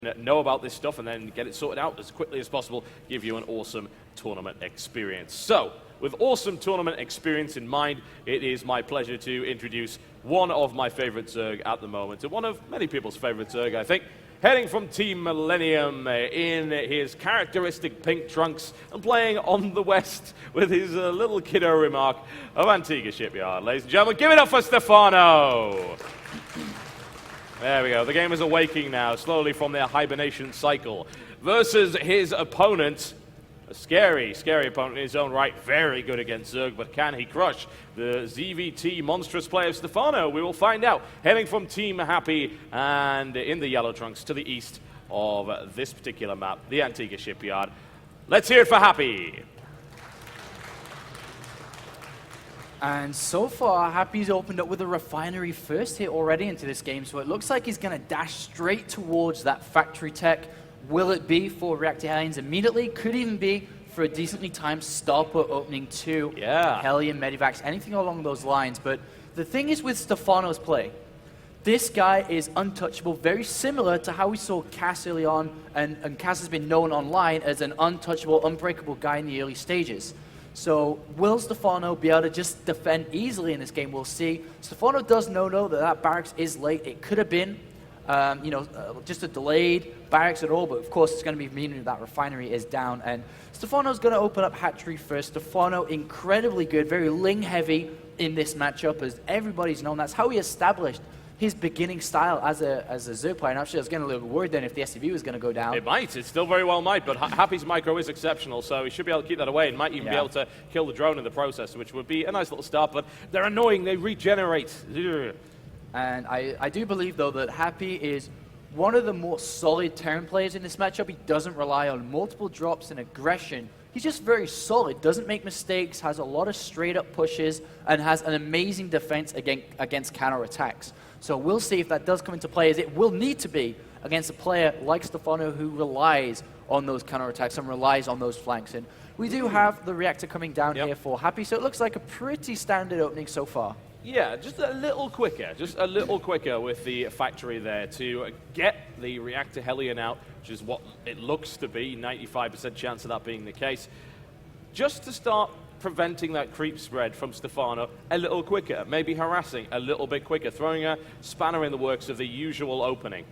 know about this stuff and then get it sorted out as quickly as possible, give you an awesome tournament experience. So, with awesome tournament experience in mind, it is my pleasure to introduce one of my favorite Zerg at the moment, and one of many people's favorite Zerg, I think. Heading from Team Millennium in his characteristic pink trunks and playing on the west with his little kiddo remark of Antigua Shipyard. Ladies and gentlemen, give it up for Stephano! There we go. The game is awaking now, slowly from their hibernation cycle, versus his opponent. A scary, scary opponent in his own right. Very good against Zerg, but can he crush the ZVT monstrous player Stephano? We will find out. Heading from Team Happy and in the yellow trunks to the east of this particular map, the Antigua Shipyard. Let's hear it for Happy. And so far, Happy's opened up with a refinery first hit already into this game, so it looks like he's going to dash straight towards that factory tech. Will it be for Reactor Hellions immediately? Could even be for a decently timed starport opening too. Yeah. Hellion, Medivacs, anything along those lines. But the thing is with Stephano's play, this guy is untouchable, very similar to how we saw Cass early on, and Cass has been known online as an untouchable, unbreakable guy in the early stages. So will Stephano be able to just defend easily in this game? We'll see. Stephano does know, though, that barracks is late. It could have been, just a delayed barracks at all, but of course it's going to be meaning that refinery is down. And Stephano's going to open up hatchery first. Stephano, incredibly good, very Ling heavy in this matchup, as everybody's known. That's how he established his beginning style as a Zerg player. And actually, I was getting a little worried then if the SCV was going to go down. It might. It still very well might, but Happy's micro is exceptional, so he should be able to keep that away and might even be able to kill the drone in the process, which would be a nice little start, but they're annoying. They regenerate. And I do believe, though, that Happy is one of the more solid Terran players in this matchup. He doesn't rely on multiple drops and aggression. He's just very solid, doesn't make mistakes, has a lot of straight-up pushes, and has an amazing defense against counter-attacks. So we'll see if that does come into play, as it will need to be against a player like Stephano who relies on those counterattacks and relies on those flanks. And we do have the reactor coming down here for Happy, so it looks like a pretty standard opening so far. Yeah, just a little quicker with the factory there to get the reactor Hellion out, which is what it looks to be, 95% chance of that being the case. Just to start preventing that creep spread from Stephano a little quicker, maybe harassing a little bit quicker, throwing a spanner in the works of the usual opening.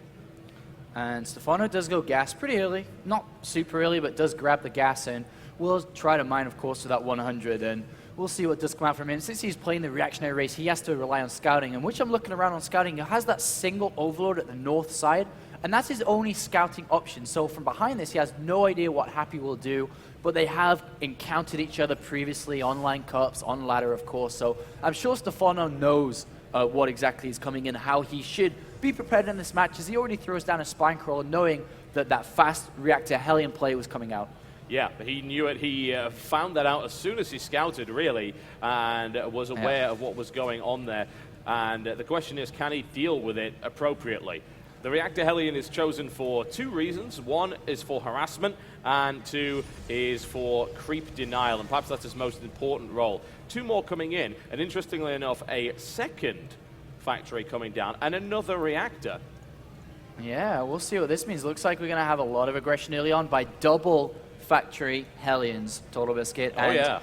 And Stephano does go gas pretty early, not super early, but does grab the gas, and we'll try to mine, of course, to that 100, and we'll see what does come out from him. Since he's playing the reactionary race, he has to rely on scouting, and which I'm looking around on scouting, he has that single overload at the north side, and that's his only scouting option. So from behind this, he has no idea what Happy will do, but they have encountered each other previously, online cups, on ladder, of course. So I'm sure Stephano knows what exactly is coming in, how he should be prepared in this match, as he already throws down a spine crawler, knowing that that fast reactor Hellion play was coming out. Yeah, he knew it. He found that out as soon as he scouted, really, and was aware of what was going on there. And the question is, can he deal with it appropriately? The Reactor Hellion is chosen for two reasons. One is for harassment, and two is for creep denial, and perhaps that's his most important role. Two more coming in, and interestingly enough, a second factory coming down, and another reactor. Yeah, we'll see what this means. Looks like we're going to have a lot of aggression early on by double factory Hellions, TotalBiscuit. Oh, yeah.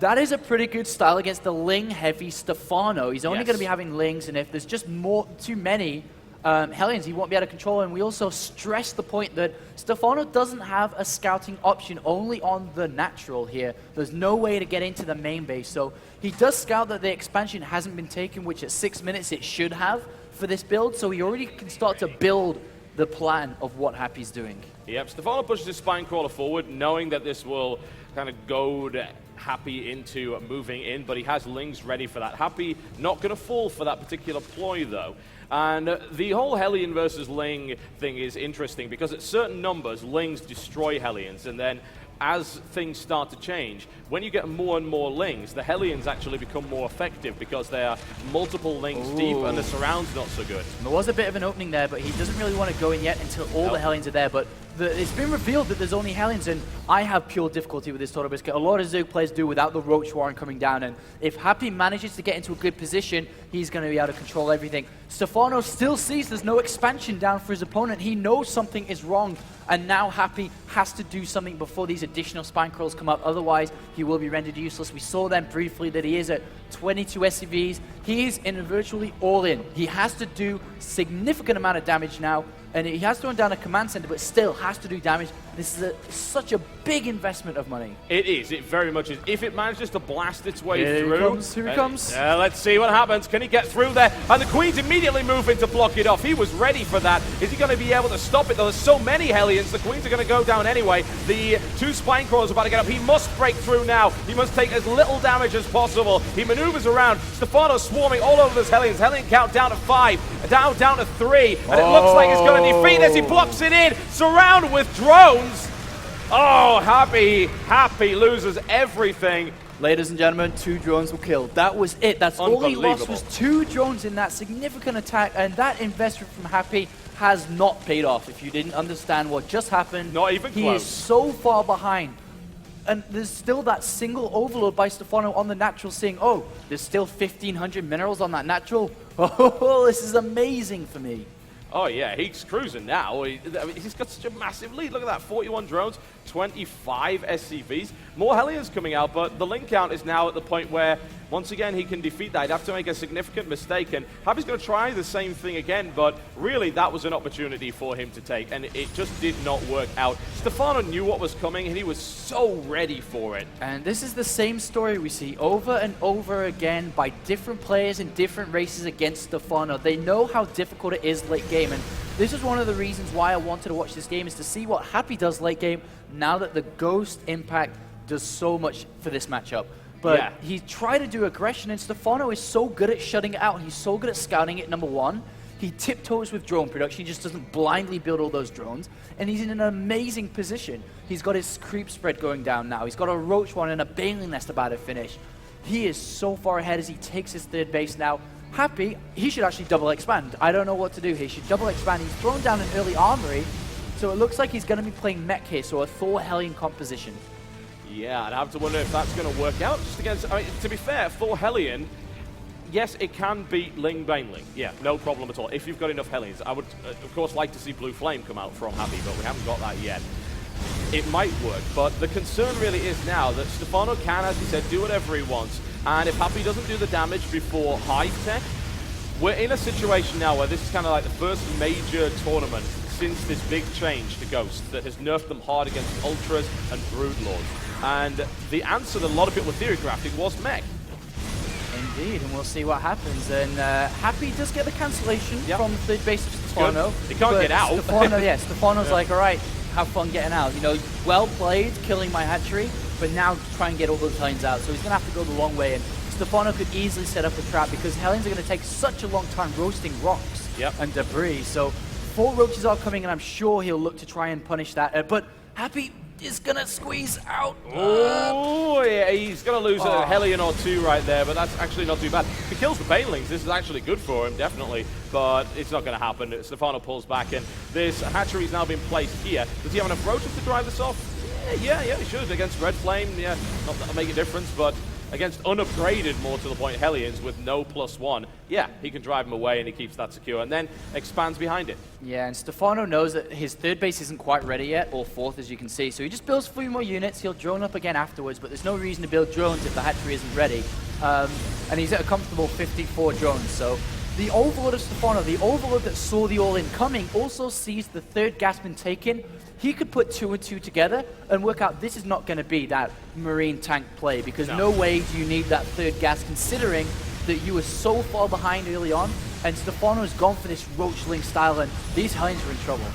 That is a pretty good style against the Ling-heavy Stephano. He's only going to be having Lings, and if there's just too many Hellions, he won't be able to control. And we also stress the point that Stephano doesn't have a scouting option, only on the natural here. There's no way to get into the main base. So he does scout that the expansion hasn't been taken, which at 6 minutes it should have for this build. So he already can start to build the plan of what Happy's doing. Yep, Stephano pushes his spine crawler forward, knowing that this will kind of goad Happy into moving in, but he has Lings ready for that. Happy not going to fall for that particular ploy, though. And the whole Hellion versus Ling thing is interesting, because at certain numbers, Lings destroy Hellions, and then as things start to change, when you get more and more Lings, the Hellions actually become more effective because they are multiple Lings deep and the surround's not so good. There was a bit of an opening there, but he doesn't really want to go in yet until all the Hellions are there. But It's been revealed that there's only Hellions, and I have pure difficulty with this TotalBiscuit. A lot of Zerg players do without the Roach Warren coming down, and if Happy manages to get into a good position, he's going to be able to control everything. Stephano still sees there's no expansion down for his opponent. He knows something is wrong, and now Happy has to do something before these additional spine crawls come up. Otherwise, he will be rendered useless. We saw them briefly that he is at 22 SCVs. He is in virtually all in. He has to do significant amount of damage now, and he has to run down a command center, but still has to do damage. This is such a big investment of money. It is. It very much is. If it manages to blast its way Here through... Here he comes. Let's see what happens. Can he get through there? And the Queens immediately move in to block it off. He was ready for that. Is he going to be able to stop it, though? There's so many Hellions. The Queens are going to go down anyway. The 2 spine crawlers are about to get up. He must break through now. He must take as little damage as possible. He maneuvers around. Stephano swarming all over this Hellions. Hellion count down to 5. Down to 3. And it looks like he's going to defeat this. He blocks it in. Surround with drones. Oh, Happy loses everything. Ladies and gentlemen, 2 drones were killed. That was it. That's all he lost was 2 drones in that significant attack, and that investment from Happy has not paid off. If you didn't understand what just happened, not even he close. is so far behind. And there's still that single overload by Stephano on the natural, saying, oh, there's still 1,500 minerals on that natural. Oh, this is amazing for me. Oh, yeah, he's cruising now. He's got such a massive lead. Look at that, 41 drones, 25 SCVs. More Hellions coming out, but the link count is now at the point where, once again, he can defeat that. He'd have to make a significant mistake, and Happy's going to try the same thing again, but really, that was an opportunity for him to take, and it just did not work out. Stephano knew what was coming, and he was so ready for it. And this is the same story we see over and over again by different players in different races against Stephano. They know how difficult it is late game, and this is one of the reasons why I wanted to watch this game, is to see what Happy does late game now that the Ghost Impact does so much for this matchup. But yeah, he tried to do aggression, and Stephano is so good at shutting it out. He's so good at scouting it, number one. He tiptoes with drone production. He just doesn't blindly build all those drones. And he's in an amazing position. He's got his creep spread going down now. He's got a Roach one and a Baneling Nest about to finish. He is so far ahead as he takes his 3rd base now. Happy, he should actually double expand. I don't know what to do here. He should double expand. He's thrown down an early armory, so it looks like he's going to be playing mech here, so a Thor Hellion composition. Yeah, I'd have to wonder if that's going to work out. Just against, I mean, to be fair, Thor Hellion, yes, it can beat Ling Baneling. Yeah, no problem at all. If you've got enough Hellions, I would, of course, like to see Blue Flame come out from Happy, but we haven't got that yet. It might work, but the concern really is now that Stephano can, as he said, do whatever he wants. And if Happy doesn't do the damage before Hive Tech, we're in a situation now where this is kind of like the first major tournament since this big change to Ghost that has nerfed them hard against Ultras and Broodlords. And the answer that a lot of people were theory crafting was mech. Indeed, and we'll see what happens. And Happy does get the cancellation from the 3rd base of Stephano. He can't get out. Stephano's like, all right, have fun getting out. You know, well played, killing my hatchery, but now try and get all those Hellions out. So he's going to have to go the long way. And Stephano could easily set up a trap because Hellions are going to take such a long time roasting rocks and debris. So 4 roaches are coming, and I'm sure he'll look to try and punish that. But Happy is going to squeeze out. Oh, yeah, he's going to lose a Hellion or 2 right there, but that's actually not too bad. If he kills the Banelings, this is actually good for him, definitely, but it's not going to happen. Stephano pulls back, and this hatchery's now been placed here. Does he have enough roaches to drive this off? Yeah, he should. Against Red Flame, yeah, not that'll make a difference, but against unupgraded, more to the point, Hellions with no +1, yeah, he can drive them away and he keeps that secure and then expands behind it. Yeah, and Stephano knows that his 3rd base isn't quite ready yet, or 4th, as you can see, so he just builds 3 more units. He'll drone up again afterwards, but there's no reason to build drones if the hatchery isn't ready. And he's at a comfortable 54 drones, so the Overlord of Stephano, the Overlord that saw the all-in coming, also sees the 3rd gasman taken. He could put 2 and 2 together and work out this is not going to be that Marine tank play, because no way do you need that 3rd gas, considering that you were so far behind early on, and Stephano's gone for this Roachling style, and these Hellions are in trouble.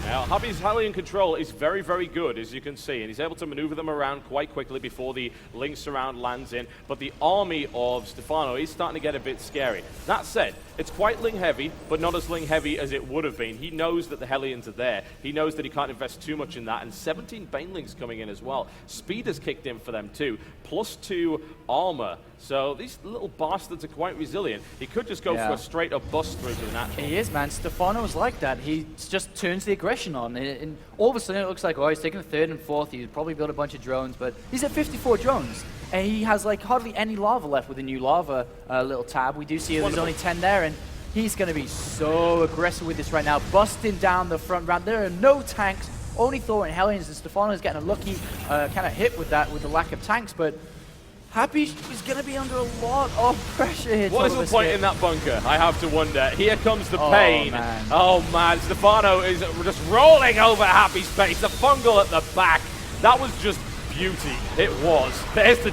Now, Happy's Hellion control is very, very good, as you can see, and he's able to maneuver them around quite quickly before the Link surround lands in, but the army of Stephano is starting to get a bit scary. That said, It's quite Ling heavy, but not as Ling heavy as it would have been. He knows that the Hellions are there. He knows that he can't invest too much in that, and 17 Banelings coming in as well. Speed has kicked in for them too, +2 armor. So these little bastards are quite resilient. He could just go for a straight up bust through to the natural. He is, man. Stephano's like that. He just turns the aggression on. And all of a sudden it looks like, oh, he's taking the 3rd and 4th. He'd probably build a bunch of drones, but he's at 54 drones. And he has like hardly any lava left with the new lava little tab. We do see there's only 10 there, and he's going to be so aggressive with this right now, busting down the front ramp. There are no tanks, only Thor and Hellions, and Stephano's getting a lucky kind of hit with that, with the lack of tanks, but Happy is going to be under a lot of pressure here. What is the point in that bunker? I have to wonder. Here comes the pain. Man. Oh man, Stephano is just rolling over Happy's face. The fungal at the back. That was just beauty. It was. There's the